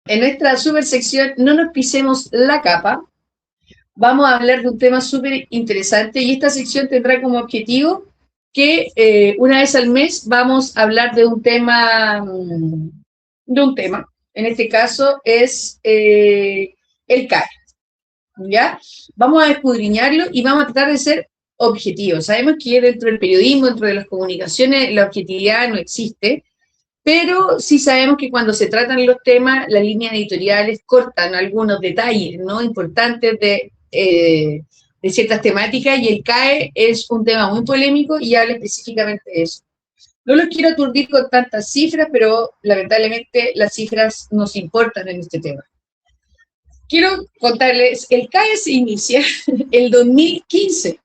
en nuestra super sección No nos pisemos la capa, vamos a hablar de un tema súper interesante y esta sección tendrá como objetivo que una vez al mes vamos a hablar de un tema. En este caso es el CAE, ¿ya? Vamos a escudriñarlo y vamos a tratar de ser objetivos. Sabemos que dentro del periodismo, dentro de las comunicaciones, la objetividad no existe, pero sí sabemos que cuando se tratan los temas, las líneas editoriales cortan algunos detalles, ¿no? Importantes de ciertas temáticas, y el CAE es un tema muy polémico y habla específicamente de eso. No los quiero aturdir con tantas cifras, pero lamentablemente las cifras nos importan en este tema. Quiero contarles, el CAE se inicia el 2015,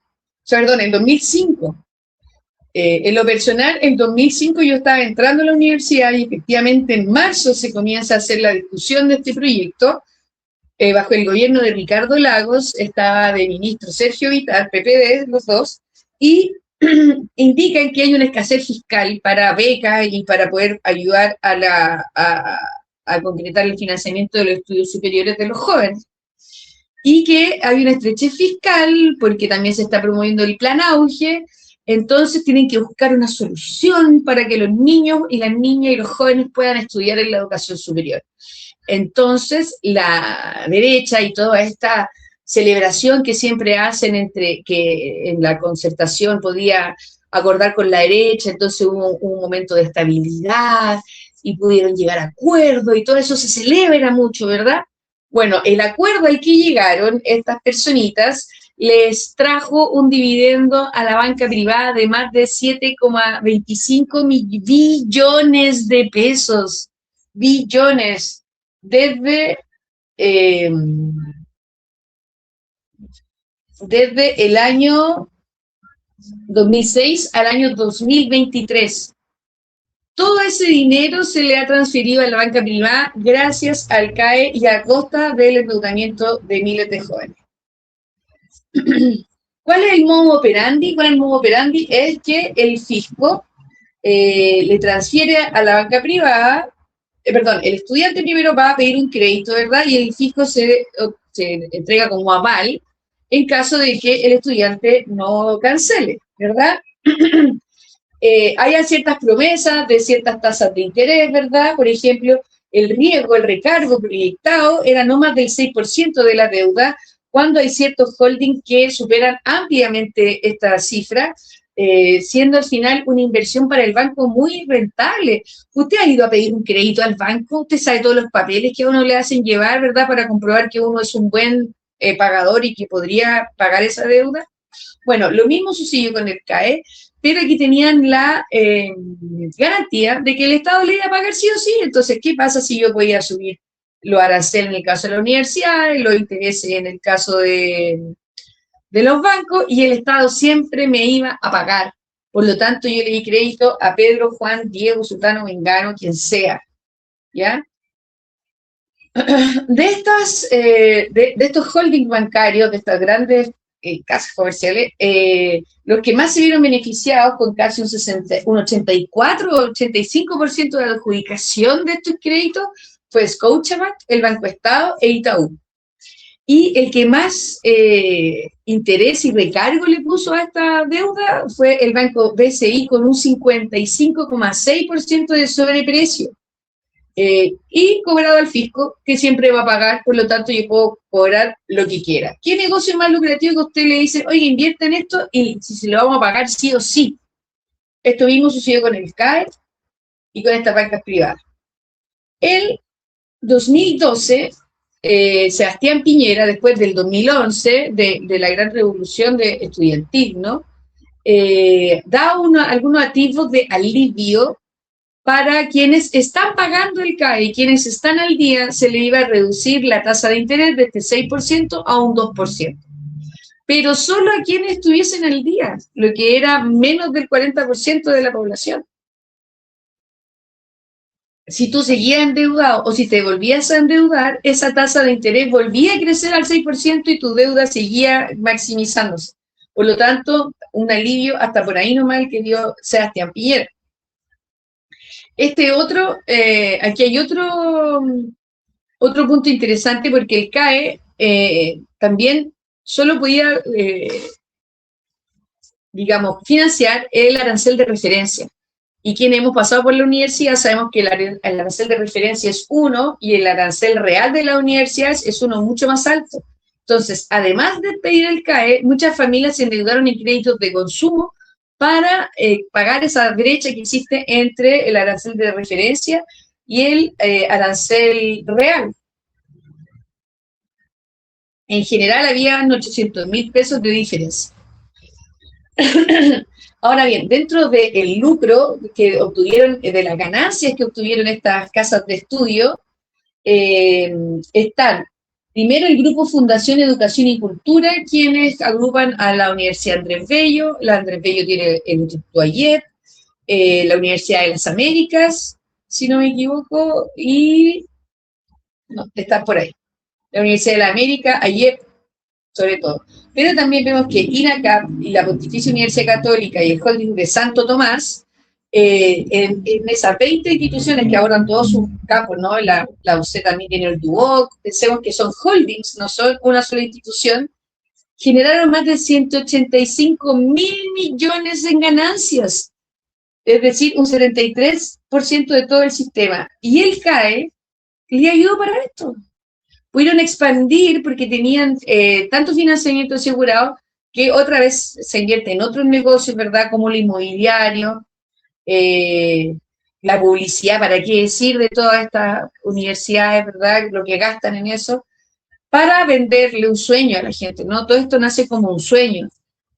perdón, el 2005. En lo personal, en 2005 yo estaba entrando a la universidad y efectivamente en marzo se comienza a hacer la discusión de este proyecto bajo el gobierno de Ricardo Lagos, estaba de ministro Sergio Vital, PPD, los dos, y indican que hay una escasez fiscal para becas y para poder ayudar a concretar el financiamiento de los estudios superiores de los jóvenes. Y que hay una estrechez fiscal porque también se está promoviendo el plan Auge. Entonces tienen que buscar una solución para que los niños y las niñas y los jóvenes puedan estudiar en la educación superior. Entonces la derecha y toda esta celebración que siempre hacen entre que en la concertación podía acordar con la derecha, entonces hubo un momento de estabilidad y pudieron llegar a acuerdos y todo eso se celebra mucho, ¿verdad? Bueno, el acuerdo al que llegaron estas personitas les trajo un dividendo a la banca privada de más de 7,25 billones de pesos. Billones. Desde, eh, desde el año 2006 al año 2023. Todo ese dinero se le ha transferido a la banca privada gracias al CAE y a costa del endeudamiento de miles de jóvenes. ¿Cuál es el modo operandi? ¿Cuál es el modo operandi? Es que el fisco le transfiere a la banca privada, perdón, el estudiante primero va a pedir un crédito, ¿verdad? Y el fisco se entrega como aval en caso de que el estudiante no cancele, ¿verdad? Hay ciertas promesas de ciertas tasas de interés, ¿verdad? Por ejemplo, el riesgo, el recargo proyectado era no más del 6% de la deuda, cuando hay ciertos holdings que superan ampliamente esta cifra, siendo al final una inversión para el banco muy rentable. Usted ha ido a pedir un crédito al banco, usted sabe todos los papeles que a uno le hacen llevar, ¿verdad? Para comprobar que uno es un buen pagador y que podría pagar esa deuda. Bueno, lo mismo sucedió con el CAE, pero aquí tenían la garantía de que el Estado le iba a pagar sí o sí. Entonces, ¿qué pasa si yo podía subir los aranceles en el caso de la universidad, los intereses en el caso de los bancos, y el Estado siempre me iba a pagar? Por lo tanto, yo le di crédito a Pedro, Juan, Diego, Sultano, Mengano, quien sea, ¿ya? De estos holdings bancarios, de estas grandes casas comerciales, los que más se vieron beneficiados con casi un 84 o 85% de la adjudicación de estos créditos fue Scotiabank, el Banco Estado e Itaú. Y el que más interés y recargo le puso a esta deuda fue el Banco BCI, con un 55,6% de sobreprecio. Y cobrado al fisco, que siempre va a pagar, por lo tanto yo puedo cobrar lo que quiera. ¿Qué negocio más lucrativo que usted le dice, oye, invierte en esto y si se lo vamos a pagar sí o sí? Esto mismo sucedió con el CAE y con estas bancas privadas. El 2012, Sebastián Piñera, después del 2011, de la gran revolución estudiantil, ¿no? Da algunos atisbos de alivio para quienes están pagando el CAE y quienes están al día. Se le iba a reducir la tasa de interés de este 6% a un 2%. Pero solo a quienes estuviesen al día, lo que era menos del 40% de la población. Si tú seguías endeudado o si te volvías a endeudar, esa tasa de interés volvía a crecer al 6% y tu deuda seguía maximizándose. Por lo tanto, un alivio hasta por ahí nomás que dio Sebastián Piñera. Aquí hay Otro punto interesante porque el CAE también solo podía, digamos, financiar el arancel de referencia. Y quienes hemos pasado por la universidad sabemos que el arancel de referencia es 1 y el arancel real de la universidad es uno mucho más alto. Entonces, además de pedir el CAE, muchas familias se endeudaron en créditos de consumo para pagar esa brecha que existe entre el arancel de referencia y el arancel real. En general había 800.000 pesos de diferencia. Ahora bien, dentro del lucro que obtuvieron, de las ganancias que obtuvieron estas casas de estudio, están primero el grupo Fundación Educación y Cultura, quienes agrupan a la Universidad Andrés Bello. La Andrés Bello tiene el Instituto Ayet, la Universidad de las Américas, si no me equivoco, y no, está por ahí. La Universidad de la América, Ayet, sobre todo. Pero también vemos que INACAP y la Pontificia Universidad Católica y el Holding de Santo Tomás, en esas 20 instituciones que abordan todos sus campos, ¿no? La UC también tiene el DUOC, pensemos que son holdings, no son una sola institución, generaron más de 185.000 millones en ganancias, es decir, un 73% de todo el sistema. Y el CAE le ayudó para esto. Pudieron expandir porque tenían tanto financiamiento asegurado que otra vez se invierte en otros negocios, ¿verdad? Como el inmobiliario, la publicidad, ¿para qué decir de todas estas universidades, ¿verdad? Lo que gastan en eso, para venderle un sueño a la gente, ¿no? Todo esto nace como un sueño.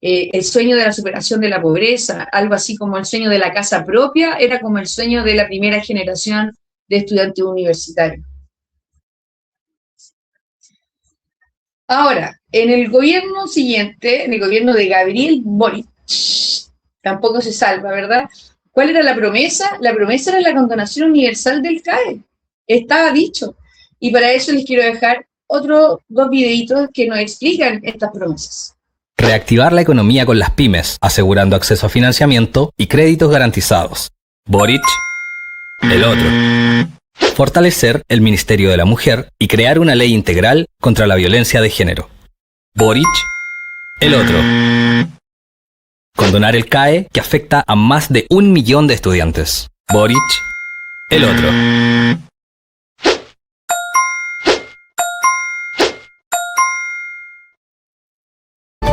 El sueño de la superación de la pobreza, algo así como el sueño de la casa propia, era como el sueño de la primera generación de estudiantes universitarios. Ahora, en el gobierno siguiente, en el gobierno de Gabriel Boric, tampoco se salva, ¿verdad? ¿Cuál era la promesa? La promesa era la condonación universal del CAE. Estaba dicho. Y para eso les quiero dejar otros 2 videitos que nos explican estas promesas. Reactivar la economía con las pymes, asegurando acceso a financiamiento y créditos garantizados. Boric, el otro. Fortalecer el Ministerio de la Mujer y crear una ley integral contra la violencia de género. Boric, el otro. Condonar el CAE, que afecta a más de 1 millón de estudiantes. Boric, el otro.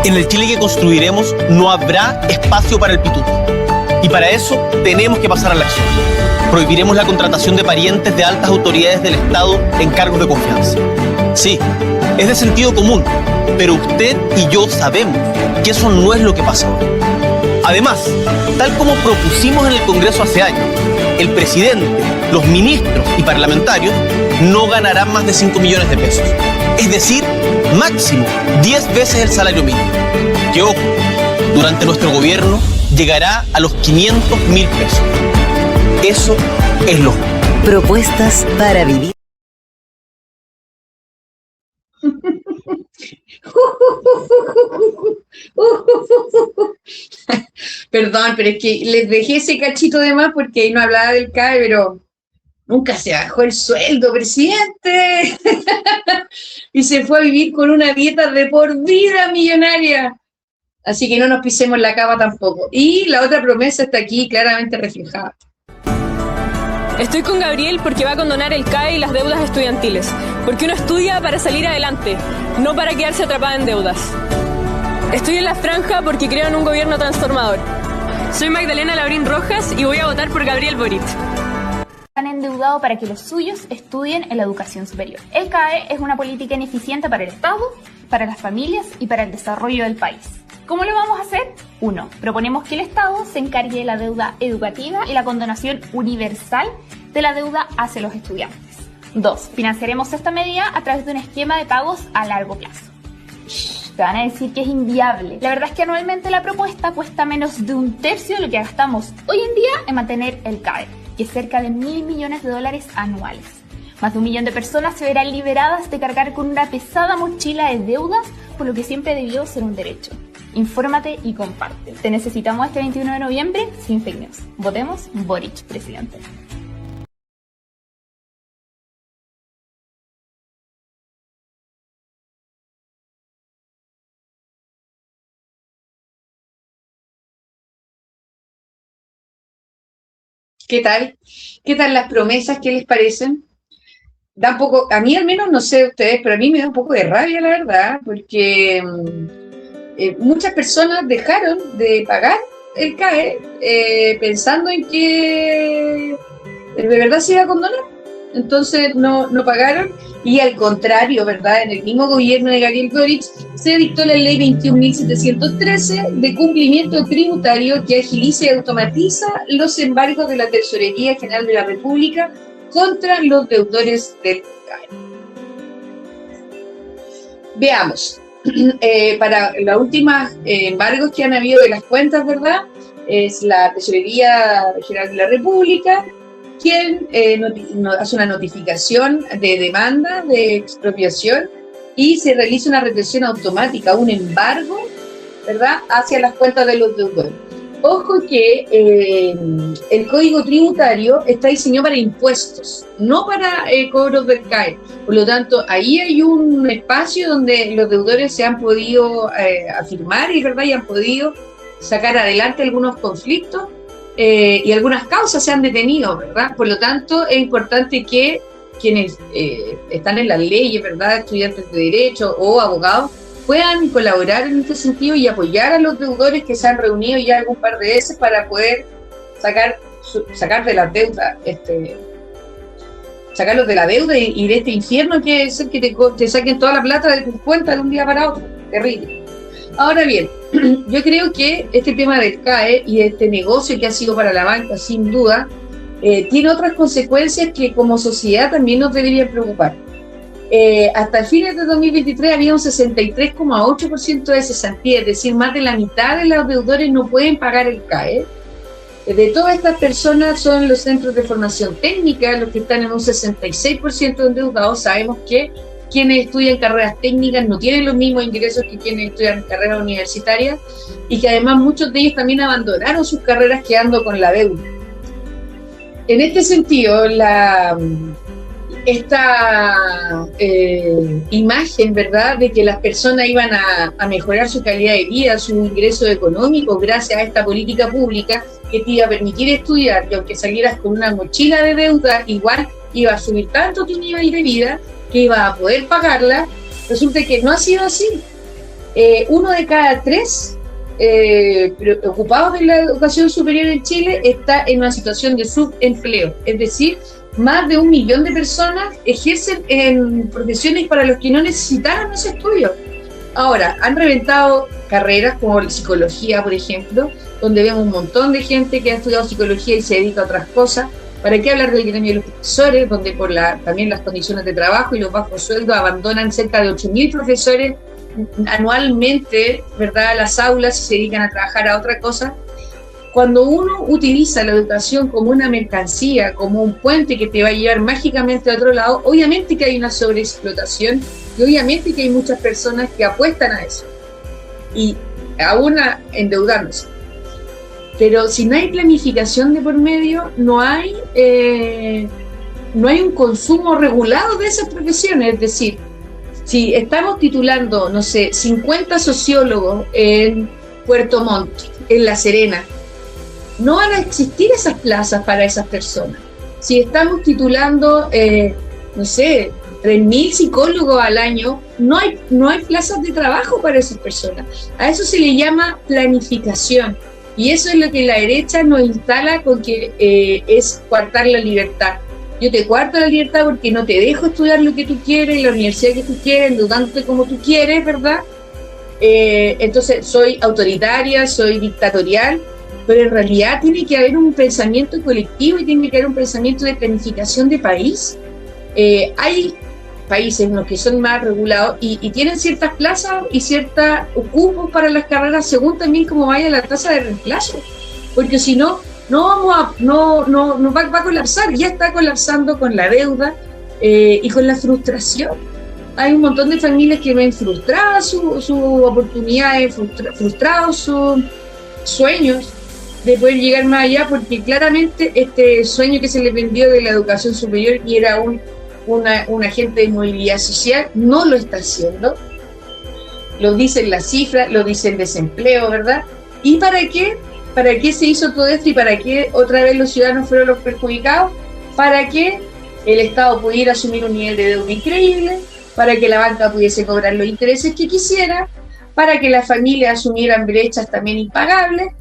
En el Chile que construiremos no habrá espacio para el pituto. Y para eso tenemos que pasar a la acción. Prohibiremos la contratación de parientes de altas autoridades del Estado en cargos de confianza. Sí, es de sentido común, pero usted y yo sabemos que eso no es lo que pasa hoy. Además, tal como propusimos en el Congreso hace años, el presidente, los ministros y parlamentarios no ganarán más de 5 millones de pesos. Es decir, máximo 10 veces el salario mínimo. Que ojo, durante nuestro gobierno llegará a los 500.000 pesos. Eso es lo. Propuestas para vivir. Perdón, pero es que les dejé ese cachito de más porque ahí no hablaba del CAE, pero nunca se bajó el sueldo, presidente. Y se fue a vivir con una dieta de por vida millonaria. Así que no nos pisemos la cama tampoco. Y la otra promesa está aquí claramente reflejada. Estoy con Gabriel porque va a condonar el CAE y las deudas estudiantiles. Porque uno estudia para salir adelante, no para quedarse atrapado en deudas. Estoy en la franja porque creo en un gobierno transformador. Soy Magdalena Laurín Rojas y voy a votar por Gabriel Boric. Han endeudado para que los suyos estudien en la educación superior. El CAE es una política ineficiente para el Estado, para las familias y para el desarrollo del país. ¿Cómo lo vamos a hacer? 1. Proponemos que el Estado se encargue de la deuda educativa y la condonación universal de la deuda hacia los estudiantes. 2. Financiaremos esta medida a través de un esquema de pagos a largo plazo. Te van a decir que es inviable. La verdad es que anualmente la propuesta cuesta menos de 1/3 de lo que gastamos hoy en día en mantener el CAE, que es cerca de $1.000 millones anuales. Más de 1 millón de personas se verán liberadas de cargar con una pesada mochila de deudas, por lo que siempre debió ser un derecho. Infórmate y comparte. Te necesitamos este 21 de noviembre sin fake news. Votemos Boric, presidente. ¿Qué tal? ¿Qué tal las promesas? ¿Qué les parecen? Da un poco, a mí al menos, no sé ustedes, pero a mí me da un poco de rabia, la verdad, porque muchas personas dejaron de pagar el CAE pensando en que de verdad se iba a condonar. Entonces no pagaron, y al contrario, ¿verdad? En el mismo gobierno de Gabriel Boric se dictó la ley 21.713 de cumplimiento tributario que agiliza y automatiza los embargos de la Tesorería General de la República contra los deudores del CAE. Veamos, para los últimos embargos que han habido de las cuentas, ¿verdad? Es la Tesorería General de la República quien hace una notificación de demanda de expropiación y se realiza una retención automática, un embargo, ¿verdad?, hacia las cuentas de los deudores. Ojo que el Código Tributario está diseñado para impuestos, no para cobros del CAE. Por lo tanto, ahí hay un espacio donde los deudores se han podido afirmar y han podido sacar adelante algunos conflictos. Y algunas causas se han detenido, ¿verdad? Por lo tanto, es importante que quienes están en las leyes, ¿verdad?, estudiantes de Derecho o abogados, puedan colaborar en este sentido y apoyar a los deudores que se han reunido ya algún par de veces para poder sacar de las deudas, sacarlos de la deuda y de este infierno que es el que te saquen toda la plata de tus cuentas de un día para otro. Terrible. Ahora bien, yo creo que este tema del CAE y este negocio que ha sido para la banca, sin duda, tiene otras consecuencias que como sociedad también nos deberían preocupar. Hasta el fines de 2023 había un 63,8% de cesantía, es decir, más de la mitad de los deudores no pueden pagar el CAE. De todas estas personas son los centros de formación técnica los que están en un 66% endeudados. Sabemos que quienes estudian carreras técnicas no tienen los mismos ingresos que quienes estudian carreras universitarias y que además muchos de ellos también abandonaron sus carreras quedando con la deuda. En este sentido, esta imagen, ¿verdad?, de que las personas iban a mejorar su calidad de vida, su ingreso económico gracias a esta política pública que te iba a permitir estudiar, y aunque salieras con una mochila de deuda, igual iba a subir tanto tu nivel de vida que iba a poder pagarla. Resulta que no ha sido así. 1 de cada 3 preocupados de la educación superior en Chile está en una situación de subempleo, es decir, más de 1 millón de personas ejercen en profesiones para los que no necesitaron ese estudio. Ahora, han reventado carreras como psicología, por ejemplo, donde vemos un montón de gente que ha estudiado psicología y se dedica a otras cosas. ¿Para qué hablar del gremio de los profesores, donde por también las condiciones de trabajo y los bajos sueldos abandonan cerca de 8.000 profesores anualmente, ¿verdad?, las aulas y se dedican a trabajar a otra cosa? Cuando uno utiliza la educación como una mercancía, como un puente que te va a llevar mágicamente a otro lado, obviamente que hay una sobreexplotación y obviamente que hay muchas personas que apuestan a eso y aún a endeudándose. Pero si no hay planificación de por medio, no hay un consumo regulado de esas profesiones. Es decir, si estamos titulando, no sé, 50 sociólogos en Puerto Montt, en La Serena, no van a existir esas plazas para esas personas. Si estamos titulando, no sé, 3.000 psicólogos al año, no hay plazas de trabajo para esas personas. A eso se le llama planificación. Y eso es lo que la derecha nos instala con que es coartar la libertad. Yo te cuarto la libertad porque no te dejo estudiar lo que tú quieres, en la universidad que tú quieres, endeudándote como tú quieres, ¿verdad? Entonces soy autoritaria, soy dictatorial, pero en realidad tiene que haber un pensamiento colectivo y tiene que haber un pensamiento de planificación de país. Hay países en los que son más regulados y tienen ciertas plazas y ciertos cupos para las carreras según también cómo vaya la tasa de reemplazo, porque si no, va a colapsar. Ya está colapsando con la deuda y con la frustración. Hay un montón de familias que ven frustradas sus oportunidades, frustrados sus sueños de poder llegar más allá, porque claramente este sueño que se les vendió de la educación superior y era un agente de movilidad social, no lo está haciendo. Lo dicen las cifras, lo dice el desempleo, ¿verdad? ¿Y para qué? ¿Para qué se hizo todo esto y para qué otra vez los ciudadanos fueron los perjudicados? Para que el Estado pudiera asumir un nivel de deuda increíble, para que la banca pudiese cobrar los intereses que quisiera, para que las familias asumieran brechas también impagables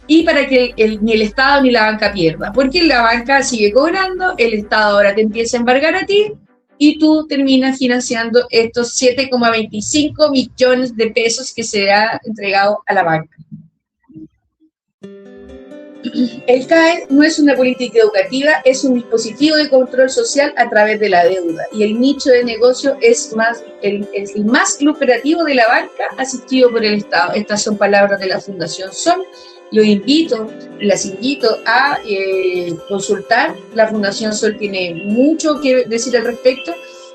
y para que ni el Estado ni la banca pierda. Porque la banca sigue cobrando, el Estado ahora te empieza a embargar a ti y tú terminas financiando estos 7,25 millones de pesos que se ha entregado a la banca. El CAE no es una política educativa, es un dispositivo de control social a través de la deuda y el nicho de negocio es el más lucrativo de la banca asistido por el Estado. Estas son palabras de la Fundación Sol. Las invito a consultar. La Fundación Sol tiene mucho que decir al respecto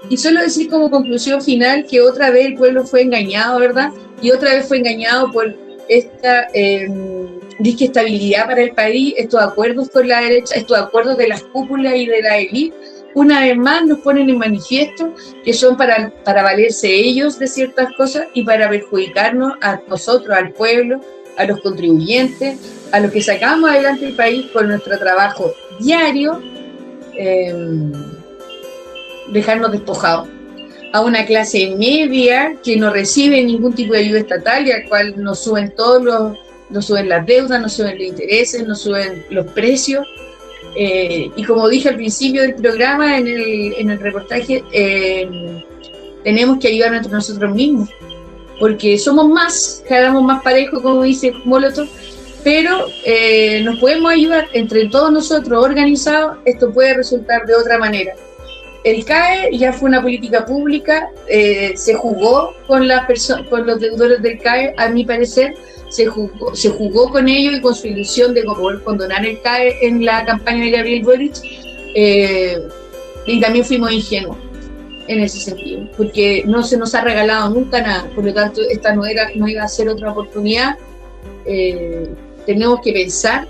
y solo decir como conclusión final que otra vez el pueblo fue engañado, ¿verdad? Y otra vez fue engañado por esta disque estabilidad para el país, estos acuerdos con la derecha, estos acuerdos de las cúpulas y de la élite, una vez más nos ponen en manifiesto que son para valerse ellos de ciertas cosas y para perjudicarnos a nosotros, al pueblo, a los contribuyentes, a los que sacamos adelante el país con nuestro trabajo diario, dejarnos despojados a una clase media que no recibe ningún tipo de ayuda estatal y al cual nos suben nos suben las deudas, nos suben los intereses, nos suben los precios. Y como dije al principio del programa, en el reportaje, tenemos que ayudarnos entre nosotros mismos, porque somos más, jalamos más parejo, como dice Molotov, pero nos podemos ayudar entre todos nosotros organizados, esto puede resultar de otra manera. El CAE ya fue una política pública, se jugó con los deudores del CAE, a mi parecer, se jugó con ellos y con su ilusión de poder condonar el CAE en la campaña de Gabriel Boric, y también fuimos ingenuos en ese sentido, porque no se nos ha regalado nunca nada, por lo tanto esta no iba a ser otra oportunidad. Tenemos que pensar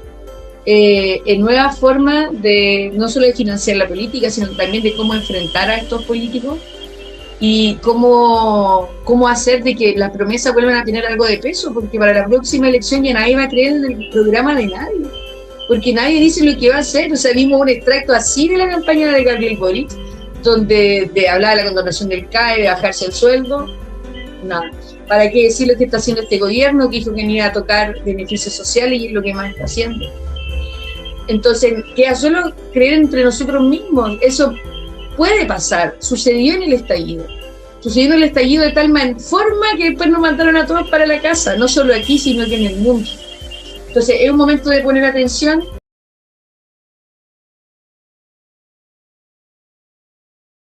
en nuevas formas no solo de financiar la política, sino también de cómo enfrentar a estos políticos y cómo hacer de que las promesas vuelvan a tener algo de peso, porque para la próxima elección ya nadie va a creer en el programa de nadie, porque nadie dice lo que va a hacer. O sea, vimos un extracto así de la campaña de Gabriel Boric, donde hablaba de la condonación del CAE, de bajarse el sueldo, nada. ¿Para qué decir lo que está haciendo este gobierno, que dijo que no iba a tocar beneficios sociales y es lo que más está haciendo? Entonces, queda solo creer entre nosotros mismos. Eso puede pasar, sucedió en el estallido de tal forma que después nos mandaron a todos para la casa, no solo aquí, sino que en el mundo. Entonces, es un momento de poner atención.